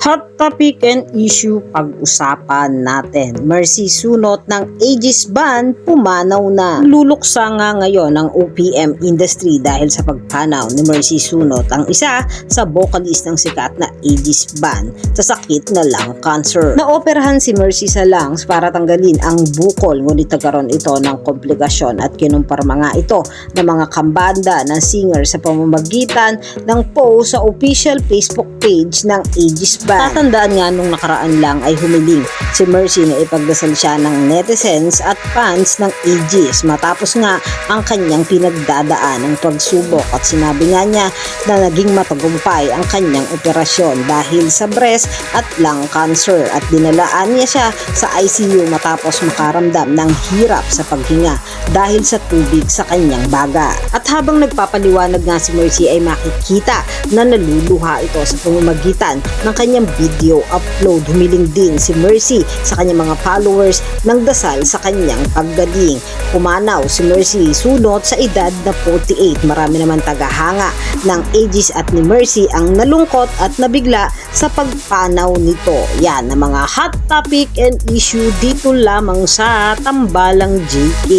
Hot topic and issue pag-usapan natin. Mercy sunot ng ageist ban pumanaw na. Luluksa nga ngayon ang OPM industry dahil sa pagpanaw ni Mercy Sunot, ang isa sa vocalist ng sikat na ageist ban sa sakit na lung cancer. Naoperahan si Mercy sa lungs para tanggalin ang bukol, ngunit nagkaroon ito ng komplikasyon at kinumpirma nga ito ng mga kambanda ng singer sa pamamagitan ng post sa official Facebook page ng ageist ban. Tatandaan nga nung nakaraan lang ay humiling si Mercy na ipagdasal siya ng netizens at fans ng ageist matapos nga ang kanyang pinagdadaan ng pagsubok, at sinabi nga niya na naging matagumpay ang kanyang operasyon dahil sa breast at lung cancer, at dinalaan niya siya sa ICU matapos makaramdam ng hirap sa paghinga dahil sa tubig sa kanyang baga. At habang nagpapaliwanag nga si Mercy ay makikita na naluluha ito sa pamamagitan ng kanyang video upload. Humiling din si Mercy sa kanyang mga followers ng dasal sa kanyang paggaling. Pumanaw si Mercy Sunot sa edad na 48. Marami naman tagahanga ng ageist at ni Mercy ang nalungkot at nabigla sa pagpanaw nito. Yan ang mga hot topic and issue dito lamang sa Tambalang JK.